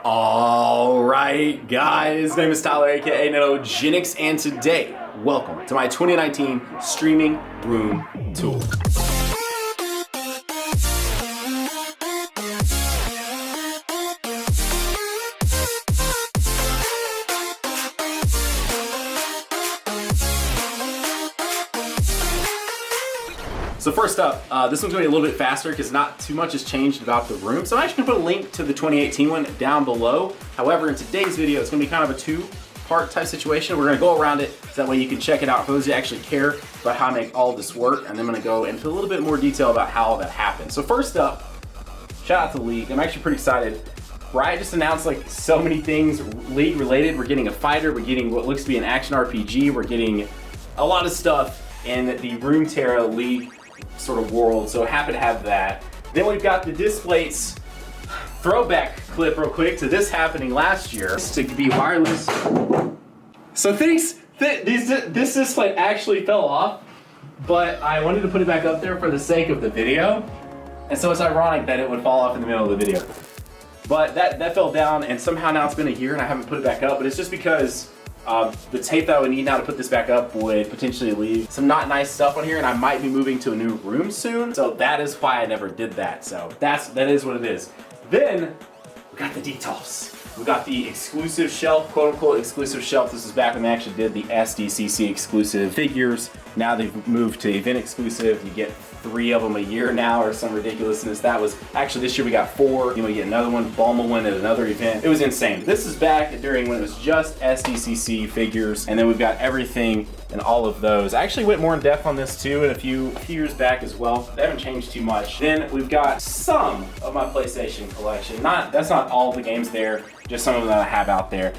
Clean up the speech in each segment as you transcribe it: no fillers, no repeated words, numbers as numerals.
Alright guys, my name is Tyler aka Nanogenix, and today, welcome to my 2019 streaming room tour. So first up, this one's going to be a little bit faster because not too much has changed about the room. So I'm actually going to put a link to the 2018 one down below. However, in today's video, it's going to be kind of a two-part type situation. We're going to go around it so that way you can check it out for those who actually care about how to make all of this work. And then I'm going to go into a little bit more detail about how that happened. So first up, shout out to the League. I'm actually pretty excited. Riot just announced like so many things League related. We're getting a fighter, we're getting what looks to be an action RPG, we're getting a lot of stuff in the Runeterra League sort of world, so happy to have that. Then we've got the Displays throwback clip real quick to this happening last year to be wireless. So this display actually fell off, but I wanted to put it back up there for the sake of the video, and so it's ironic that it would fall off in the middle of the video. But that fell down, and somehow now it's been a year and I haven't put it back up, but it's just because the tape that I would need now to put this back up would potentially leave some not nice stuff on here, and I might be moving to a new room soon. So that is why I never did that. So that is what it is. Then we got the details. We got the exclusive shelf, quote unquote exclusive shelf. This is back when they actually did the SDCC exclusive figures. Now they've moved to event exclusive. You get 3 of them a year now or some ridiculousness. That was actually this year we got 4. You know, we get another one, Bulma one at another event. It was insane. This is back during when it was just SDCC figures, and then we've got everything and all of those. I actually went more in depth on this too in a few years back as well. They haven't changed too much. Then we've got some of my PlayStation collection. That's not all the games there, just some of them that I have out there.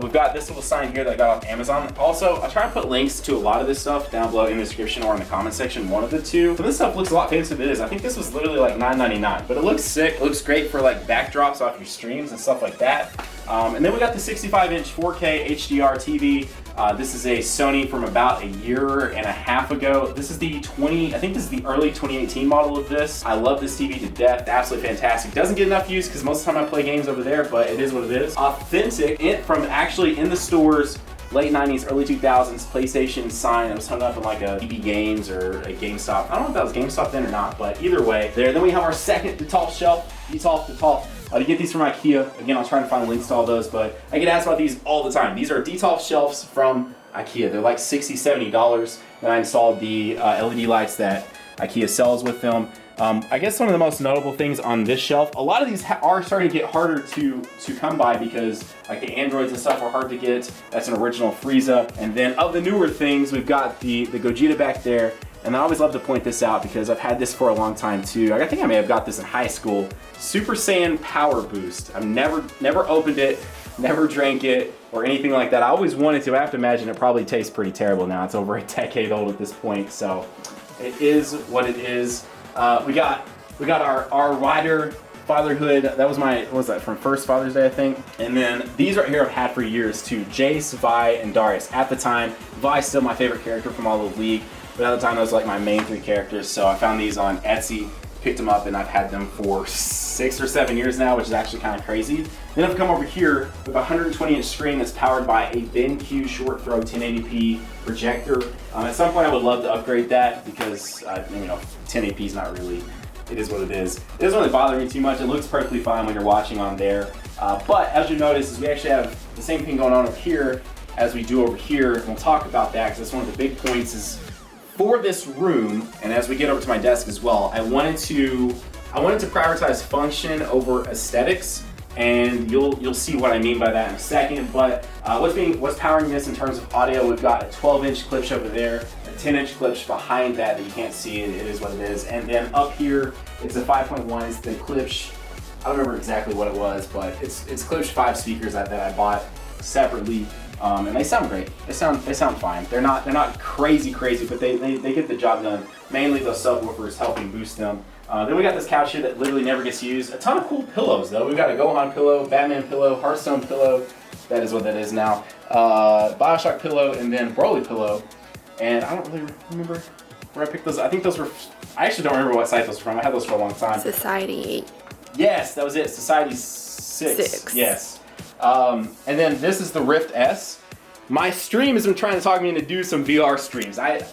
We've got this little sign here that I got off Amazon. Also, I try to put links to a lot of this stuff down below in the description or in the comment section, one of the two. So this stuff looks a lot fancier than it is. I think this was literally like $9.99, but it looks sick. It looks great for like backdrops off your streams and stuff like that. And then we got the 65-inch 4K HDR TV. This is a Sony from about a year and a half ago. This is the I think this is the early 2018 model of this. I love this TV to death, absolutely fantastic. Doesn't get enough use because most of the time I play games over there, but it is what it is. Authentic, from actually in the stores, late 90s, early 2000s, PlayStation sign that was hung up in like a EB Games or a GameStop. I don't know if that was GameStop then or not, but either way, there. Then we have our second Detolf shelf, Detolf. To get these from IKEA. Again, I was trying to find links to all those, but I get asked about these all the time. These are Detolf shelves from IKEA. They're like $60, $70. Then I installed the LED lights that IKEA sells with them. I guess some of the most notable things on this shelf, a lot of these are starting to get harder to come by because like the Androids and stuff are hard to get. That's an original Frieza. And then of the newer things, we've got the Gogeta back there. And I always love to point this out because I've had this for a long time too. I think I may have got this in high school. Super Saiyan Power Boost. I've never opened it, never drank it or anything like that. I always wanted to. I have to imagine it probably tastes pretty terrible now. It's over a decade old at this point, so it is what it is. We got our Rider Fatherhood. That was my, what was that, from first Father's Day, I think. And then these right here I've had for years too. Jace, Vi, and Darius. At the time, Vi's still my favorite character from all of League. But at the time, those were like my main 3 characters. So I found these on Etsy, picked them up, and I've had them for 6 or 7 years now, which is actually kind of crazy. Then I've come over here with a 120-inch screen that's powered by a BenQ short throw 1080p projector. At some point, I would love to upgrade that because 1080p is not really. It is what it is. It doesn't really bother me too much. It looks perfectly fine when you're watching on there. But as you notice, is we actually have the same thing going on over here as we do over here, and we'll talk about that because that's one of the big points is. For this room, and as we get over to my desk as well, I wanted to prioritize function over aesthetics, and you'll see what I mean by that in a second. But what's powering this in terms of audio? We've got a 12-inch klipsch over there, a 10-inch klipsch behind that you can't see. It is what it is. And then up here, it's a 5.1. It's the klipsch. I don't remember exactly what it was, but it's klipsch 5 speakers that I bought separately. And they sound great. They sound fine. They're not crazy, but they get the job done. Mainly those subwoofers helping boost them. Then we got this couch here that literally never gets used. A ton of cool pillows though. We've got a Gohan pillow, Batman pillow, Hearthstone pillow. That is what that is now. Bioshock pillow, and then Broly pillow. And I don't really remember where I picked those. I think those were. I actually don't remember what site those were from. I had those for a long time. Society 8. Yes, that was it. Society 6. Yes. And then this is the Rift S. My stream has been trying to talk me into do some VR streams. I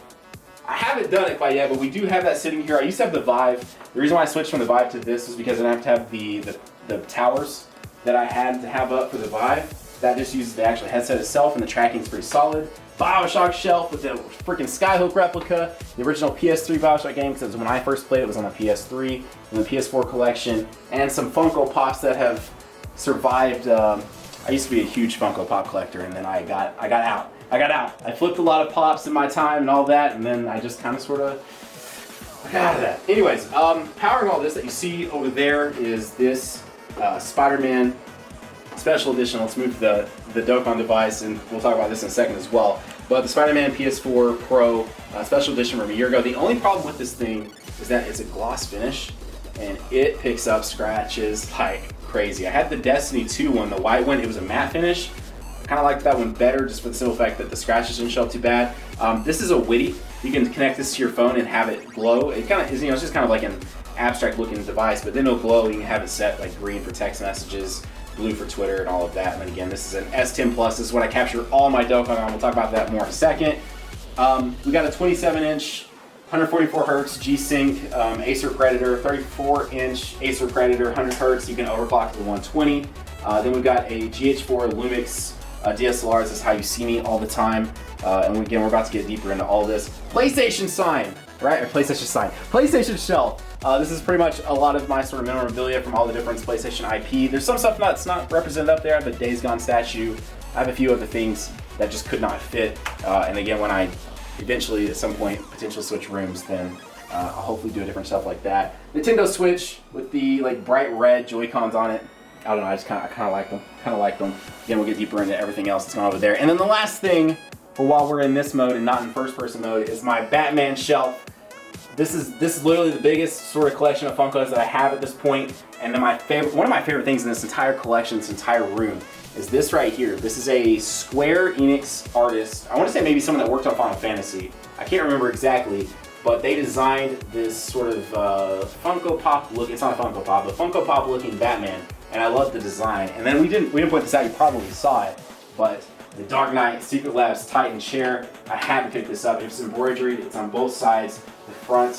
haven't done it quite yet, but we do have that sitting here. I used to have the Vive. The reason why I switched from the Vive to this was because I didn't have to have the towers that I had to have up for the Vive. That just uses the actual headset itself, and the tracking is pretty solid. BioShock shelf with the freaking Skyhook replica, the original PS3 BioShock game, because when I first played it was on the PS3, and the PS4 collection, and some Funko Pops that have survived. I used to be a huge Funko Pop collector, and then I got out. I flipped a lot of pops in my time and all that, and then I just kind of sort of got out of that. Anyways, powering all this that you see over there is this Spider-Man Special Edition. Let's move to the Dokkan device, and we'll talk about this in a second as well. But the Spider-Man PS4 Pro Special Edition from a year ago. The only problem with this thing is that it's a gloss finish, and it picks up scratches like crazy. I had the Destiny 2 one, the white one. It was a matte finish. I kind of liked that one better just for the simple fact that the scratches didn't show up too bad. This is a Witty. You can connect this to your phone and have it glow. It kind of is, it's just kind of like an abstract looking device, but then it'll glow. You can have it set like green for text messages, blue for Twitter, and all of that. And then again, this is an S10 Plus. This is what I capture all my Dokkan on. We'll talk about that more in a second. We got a 27-inch, 144 hertz G-Sync Acer Predator, 34-inch Acer Predator, 100 hertz. You can overclock to the 120. Then we've got a GH4 Lumix DSLR. This is how you see me all the time. And again, we're about to get deeper into all this. PlayStation sign, right? Or PlayStation sign. PlayStation shelf. This is pretty much a lot of my sort of memorabilia from all the different PlayStation IP. There's some stuff that's not represented up there. I have a Days Gone statue. I have a few other things that just could not fit. And again, when I eventually, at some point, potentially switch rooms, then I'll hopefully do a different stuff like that. Nintendo Switch with the like bright red Joy-Cons on it. I don't know, I kind of like them. Again, we'll get deeper into everything else that's going on over there. And then the last thing, for while we're in this mode and not in first-person mode, is my Batman shelf. This is literally the biggest sort of collection of Funkos that I have at this point. And then one of my favorite things in this entire collection, this entire room, is this right here. This is a Square Enix artist. I want to say maybe someone that worked on Final Fantasy. I can't remember exactly, but they designed this sort of Funko Pop look. It's not a Funko Pop, but Funko Pop looking Batman. And I love the design. And then we didn't point this out, you probably saw it, but the Dark Knight Secret Labs Titan chair, I had to pick this up. It's embroidered, it's on both sides, the front,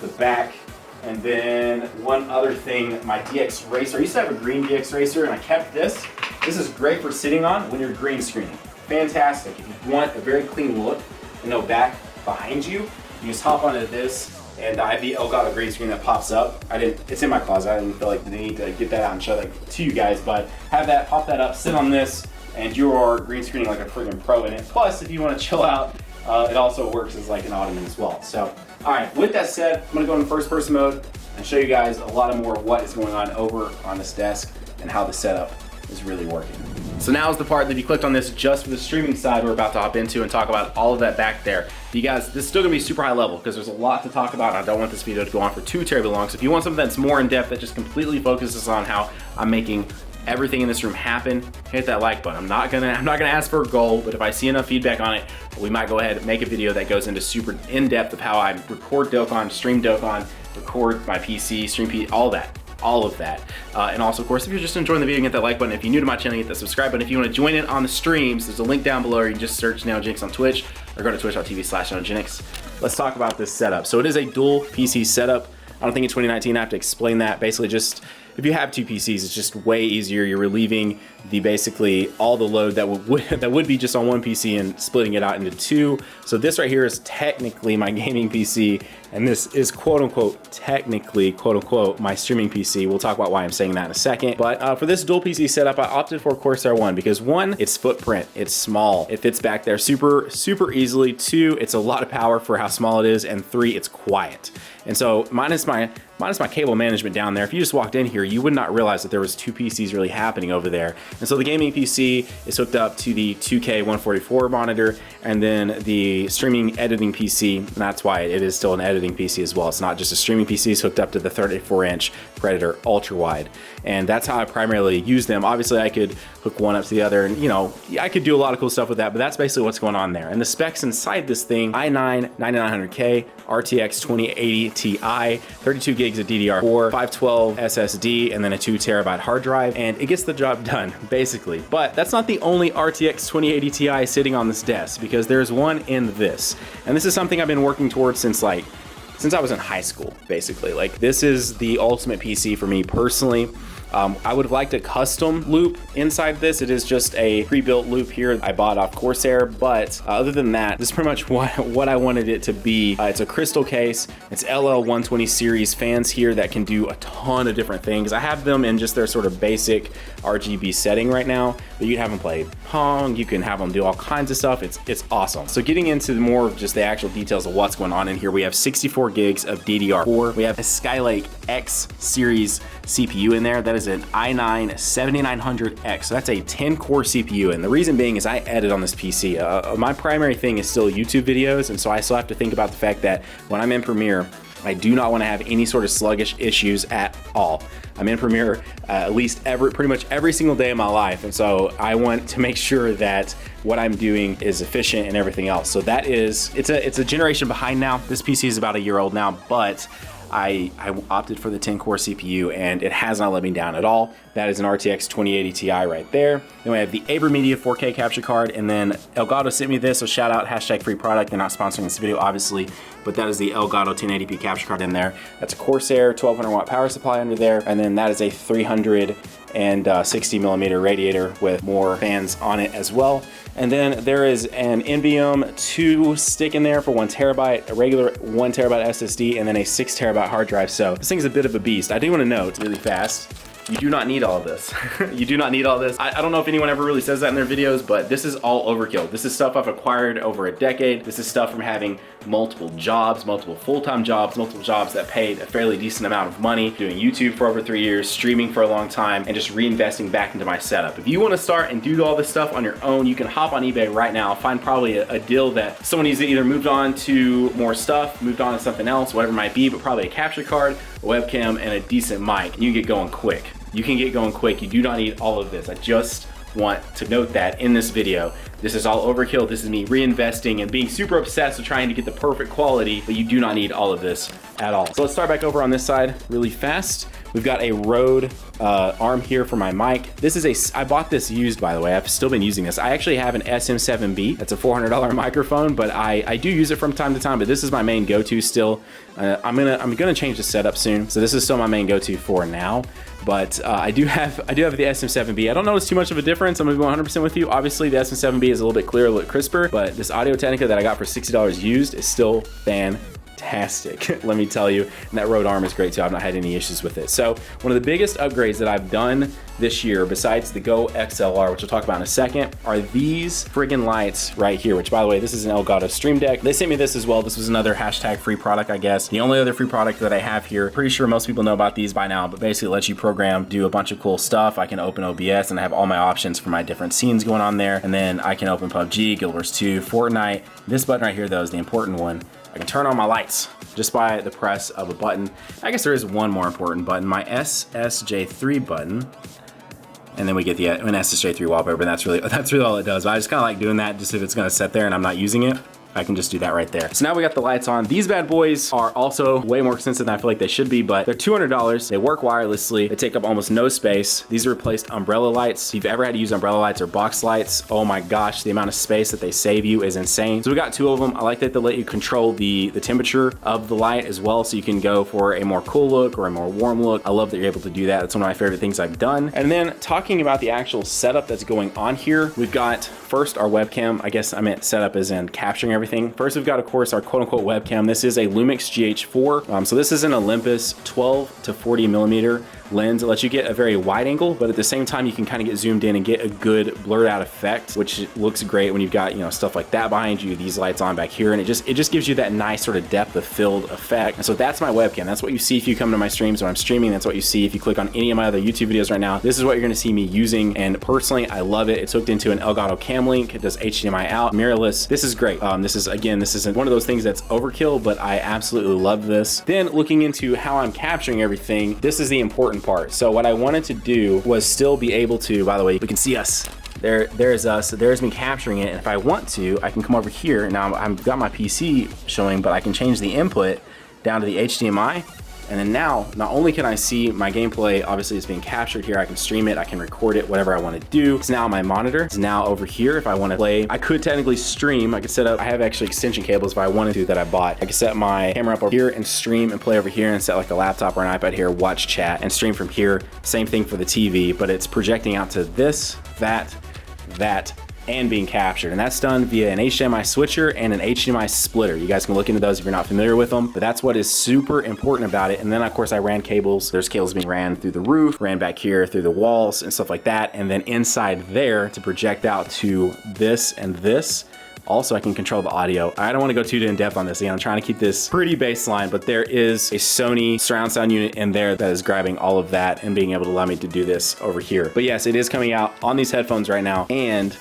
the back, and then one other thing, my DX Racer. I used to have a green DX Racer and I kept this. This is great for sitting on when you're green screening. Fantastic. If you want a very clean look and no back behind you, you just hop onto this. And I have the Elgato green screen that pops up. It's in my closet. I didn't feel like the need to get that out and show that to you guys, but have that, pop that up, sit on this, and you are green screening like a friggin' pro in it. Plus, if you want to chill out, it also works as like an ottoman as well. So, all right, with that said, I'm gonna go into first person mode and show you guys a lot more of what is going on over on this desk and how the setup is really working. So now is the part that if you clicked on this just for the streaming side, we're about to hop into and talk about all of that back there. You guys, this is still gonna be super high level because there's a lot to talk about and I don't want this video to go on for too terribly long. So if you want something that's more in depth that just completely focuses on how I'm making everything in this room happen, hit that like button. I'm not gonna ask for a goal, but if I see enough feedback on it, we might go ahead and make a video that goes into super in depth of how I record Dokkan, stream Dokkan, record my PC, stream PC, all of that. And also, of course, if you're just enjoying the video, hit that like button. If you're new to my channel, hit that subscribe button. If you want to join in on the streams, there's a link down below, or you can just search Nanogenix on Twitch, or go to twitch.tv/Nanogenix. Let's talk about this setup. So it is a dual PC setup. I don't think in 2019 I have to explain that. Basically, just if you have two PCs, it's just way easier. You're relieving basically all the load that would be just on one PC and splitting it out into two. So this right here is technically my gaming PC, and this is quote unquote technically quote unquote my streaming PC. We'll talk about why I'm saying that in a second. But for this dual PC setup, I opted for Corsair 1 because one, its footprint, it's small, it fits back there super easily. Two, it's a lot of power for how small it is, and three, it's quiet. And so minus my cable management down there, if you just walked in here, you would not realize that there was two PCs really happening over there. And so the gaming PC is hooked up to the 2K 144 monitor, and then the streaming editing PC, and that's why it is still an editing PC as well. It's not just a streaming PC, it's hooked up to the 34-inch Predator Ultra Wide. And that's how I primarily use them. Obviously I could hook one up to the other, and you know, I could do a lot of cool stuff with that, but that's basically what's going on there. And the specs inside this thing: i9 9900K, RTX 2080 Ti, 32 gigs of DDR4, 512 SSD, and then a 2 terabyte hard drive, and it gets the job done, basically. But that's not the only RTX 2080 Ti sitting on this desk, because there's one in this. And this is something I've been working towards since I was in high school, basically. Like, this is the ultimate PC for me personally. I would have liked a custom loop inside this. It is just a pre-built loop here I bought off Corsair, but other than that, this is pretty much what I wanted it to be. It's a crystal case. It's LL120 series fans here that can do a ton of different things. I have them in just their sort of basic RGB setting right now, but you can have them play Pong, you can have them do all kinds of stuff. It's awesome. So getting into more of just the actual details of what's going on in here, we have 64 gigs of DDR4. We have a Skylake X series CPU in there. That is an i9 7900X. So that's a 10-core CPU. And the reason being is I edit on this PC. My primary thing is still YouTube videos, and so I still have to think about the fact that when I'm in Premiere, I do not want to have any sort of sluggish issues at all. I'm in Premiere at least pretty much every single day of my life, and so I want to make sure that what I'm doing is efficient and everything else. So that is, it's a generation behind now. This PC is about a year old now, but I opted for the 10-core CPU, and it has not let me down at all. That is an RTX 2080 Ti right there. Then we have the AverMedia 4K capture card, and then Elgato sent me this, so shout out, #free product. They're not sponsoring this video, obviously, but that is the Elgato 1080p capture card in there. That's a Corsair 1200 watt power supply under there, and then that is a 360 millimeter radiator with more fans on it as well. And then there is an NVMe 2 stick in there for 1 terabyte, a regular 1 terabyte SSD, and then a 6 terabyte hard drive. So this thing's a bit of a beast. I do want to note really fast, you do not need all of this. You do not need all this. I don't know if anyone ever really says that in their videos, but this is all overkill. This is stuff I've acquired over a decade. This is stuff from having multiple jobs, multiple full-time jobs, multiple jobs that paid a fairly decent amount of money, doing YouTube for over 3 years, streaming for a long time, and just reinvesting back into my setup. If you want to start and do all this stuff on your own, you can hop on eBay right now, find probably a deal that someone who's either moved on to more stuff, moved on to something else, whatever it might be, but probably a capture card, a webcam, and a decent mic, and you can get going quick. You can get going quick. You do not need all of this. I just want to note that in this video. This is all overkill. This is me reinvesting and being super obsessed with trying to get the perfect quality, but you do not need all of this at all. So let's start back over on this side really fast. We've got a Rode arm here for my mic. I bought this used, by the way. I've still been using this. I actually have an SM7B. That's a $400 microphone, but I do use it from time to time, but this is my main go-to still. I'm gonna change the setup soon. So this is still my main go-to for now. But I do have the SM7B. I don't notice too much of a difference. I'm gonna be 100% with you. Obviously the SM7B is a little bit clearer, a little bit crisper, but this Audio-Technica that I got for $60 used is still fantastic, let me tell you. And that Rode arm is great too. I've not had any issues with it. So one of the biggest upgrades that I've done this year, besides the Go XLR, which we'll talk about in a second, are these friggin' lights right here, which by the way, this is an Elgato Stream Deck. They sent me this as well. This was another #free product, I guess. The only other free product that I have here, pretty sure most people know about these by now, but basically it lets you program, do a bunch of cool stuff. I can open OBS and I have all my options for my different scenes going on there. And then I can open PUBG, Guild Wars 2, Fortnite. This button right here though is the important one. I can turn on my lights just by the press of a button. I guess there is one more important button, my SSJ3 button. And then we get an SSJ3 wallpaper, and that's really all it does. But I just kind of like doing that just if it's gonna sit there and I'm not using it. I can just do that right there. So now we got the lights on. These bad boys are also way more expensive than I feel like they should be, but they're $200. They work wirelessly. They take up almost no space. These replaced umbrella lights. If you've ever had to use umbrella lights or box lights, oh my gosh, the amount of space that they save you is insane. So we got 2 of them. I like that they let you control the temperature of the light as well, so you can go for a more cool look or a more warm look. I love that you're able to do that. It's one of my favorite things I've done. And then talking about the actual setup that's going on here, we've got first our webcam. I guess I meant setup as in capturing everything. First, we've got, of course, our quote-unquote webcam. This is a Lumix GH4. So this is an Olympus 12 to 40 millimeter lens. It lets you get a very wide angle, but at the same time, you can kind of get zoomed in and get a good blurred out effect, which looks great when you've got, you know, stuff like that behind you, these lights on back here, and it just gives you that nice sort of depth of field effect. And so that's my webcam. That's what you see if you come to my streams when I'm streaming. That's what you see if you click on any of my other YouTube videos right now. This is what you're gonna see me using, and personally, I love it. It's hooked into an Elgato Cam Link. It does HDMI out, mirrorless. This is great. This isn't one of those things that's overkill, but I absolutely love this. Then looking into how I'm capturing everything, this is the important part. So what I wanted to do was still be able to, by the way, we can see us. There's us, there's me capturing it, and if I want to, I can come over here. Now I've got my PC showing, but I can change the input down to the HDMI, and then now, not only can I see my gameplay, obviously it's being captured here, I can stream it, I can record it, whatever I want to do. It's now on my monitor. It's now over here if I want to play. I could technically stream. I could set up, I have actually extension cables if I wanted to that I bought. I could set my camera up over here and stream and play over here, and set like a laptop or an iPad here, watch chat, and stream from here. Same thing for the TV, but it's projecting out to this, that, and being captured. And that's done via an HDMI switcher and an HDMI splitter. You guys can look into those if you're not familiar with them, but that's what is super important about it. And then of course I ran cables. There's cables being ran through the roof, ran back here through the walls and stuff like that. And then inside there to project out to this and this. Also, I can control the audio. I don't want to go too in depth on this. Again, I'm trying to keep this pretty baseline, but there is a Sony surround sound unit in there that is grabbing all of that and being able to allow me to do this over here. But yes, it is coming out on these headphones right now and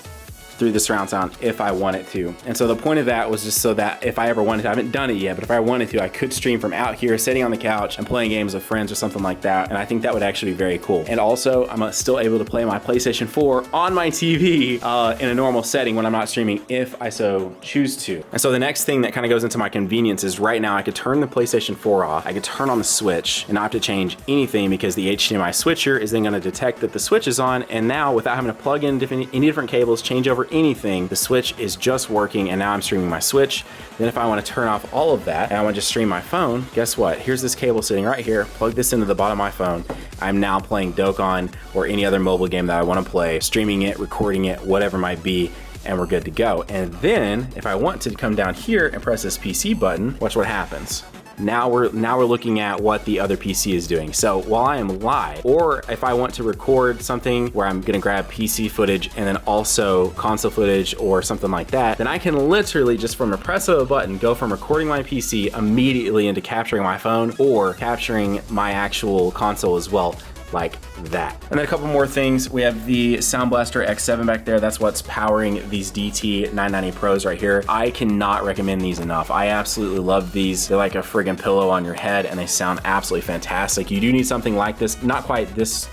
through the surround sound if I wanted to. And so the point of that was just so that if I ever wanted to, I haven't done it yet, but if I wanted to, I could stream from out here, sitting on the couch and playing games with friends or something like that. And I think that would actually be very cool. And also, I'm still able to play my PlayStation 4 on my TV in a normal setting when I'm not streaming, if I so choose to. And so the next thing that kind of goes into my convenience is right now I could turn the PlayStation 4 off, I could turn on the switch and not have to change anything, because the HDMI switcher is then gonna detect that the switch is on, and now without having to plug in any different cables, change over anything, the switch is just working, and now I'm streaming my Switch. Then if I want to turn off all of that and I want to just stream my phone, guess what? Here's this cable sitting right here. Plug this into the bottom of my phone. I'm now playing Dokkan or any other mobile game that I want to play, streaming it, recording it, whatever it might be, and we're good to go. And then if I want to come down here and press this PC button, watch what happens. Now we're looking at what the other PC is doing. So while I am live, or if I want to record something where I'm gonna grab PC footage and then also console footage or something like that, then I can literally just from a press of a button go from recording my PC immediately into capturing my phone or capturing my actual console as well, like that. And then a couple more things. We have the Sound Blaster X7 back there. That's what's powering these DT 990 Pros right here. I cannot recommend these enough. I absolutely love these. They're like a friggin' pillow on your head and they sound absolutely fantastic. You do need something like this, not quite this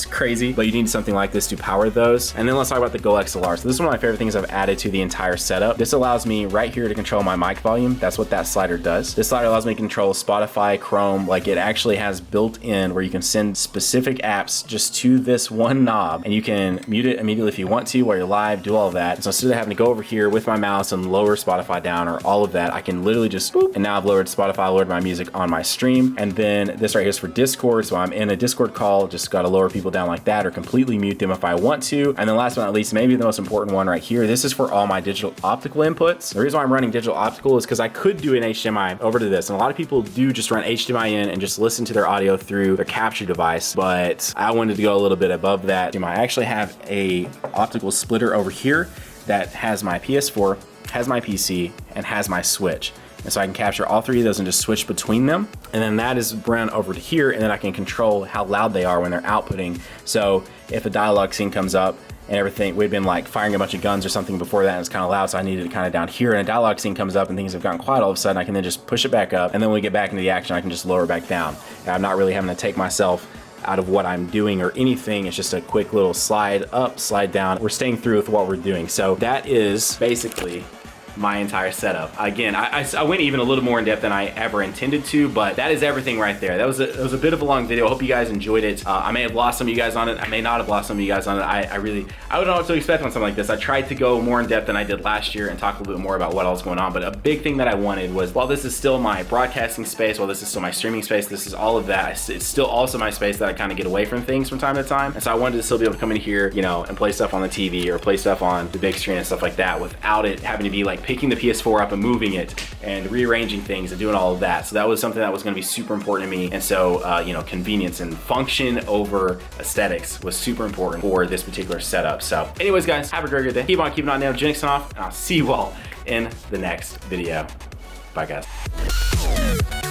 crazy, but you need something like this to power those. And then let's talk about the Go XLR. So this is one of my favorite things I've added to the entire setup. This allows me right here to control my mic volume. That's what that slider does. This slider allows me to control Spotify, Chrome, like it actually has built in where you can send specific apps just to this one knob and you can mute it immediately if you want to while you're live, do all of that. So instead of having to go over here with my mouse and lower Spotify down or all of that, I can literally just boop, and now I've lowered Spotify, lowered my music on my stream. And then this right here is for Discord. So I'm in a Discord call, just got to lower people down like that or completely mute them if I want to. And then last but not least, maybe the most important one right here, this is for all my digital optical inputs. The reason why I'm running digital optical is because I could do an HDMI over to this, and a lot of people do just run HDMI in and just listen to their audio through their capture device, but I wanted to go a little bit above that. I actually have a optical splitter over here that has my PS4, has my PC, and has my Switch. And so I can capture all three of those and just switch between them. And then that is run over to here, and then I can control how loud they are when they're outputting. So if a dialogue scene comes up and everything, we've been like firing a bunch of guns or something before that and it's kind of loud, so I needed it kind of down here, and a dialogue scene comes up and things have gotten quiet all of a sudden, I can then just push it back up, and then when we get back into the action, I can just lower it back down. And I'm not really having to take myself out of what I'm doing or anything. It's just a quick little slide up, slide down. We're staying through with what we're doing. So that is basically my entire setup. Again, I went even a little more in depth than I ever intended to, but that is everything right there. That was a bit of a long video. I hope you guys enjoyed it. I may have lost some of you guys on it. I may not have lost some of you guys on it. I don't know what to expect on something like this. I tried to go more in depth than I did last year and talk a little bit more about what else going on, but a big thing that I wanted was, while this is still my broadcasting space, while this is still my streaming space, this is all of that, it's still also my space that I kind of get away from things from time to time. And so I wanted to still be able to come in here, you know, and play stuff on the TV or play stuff on the big screen and stuff like that without it having to be like picking the PS4 up and moving it and rearranging things and doing all of that. So that was something that was gonna be super important to me. And so, you know, convenience and function over aesthetics was super important for this particular setup. So anyways, guys, have a great day. Keep on keeping on Nanogenix off, and I'll see you all in the next video. Bye, guys.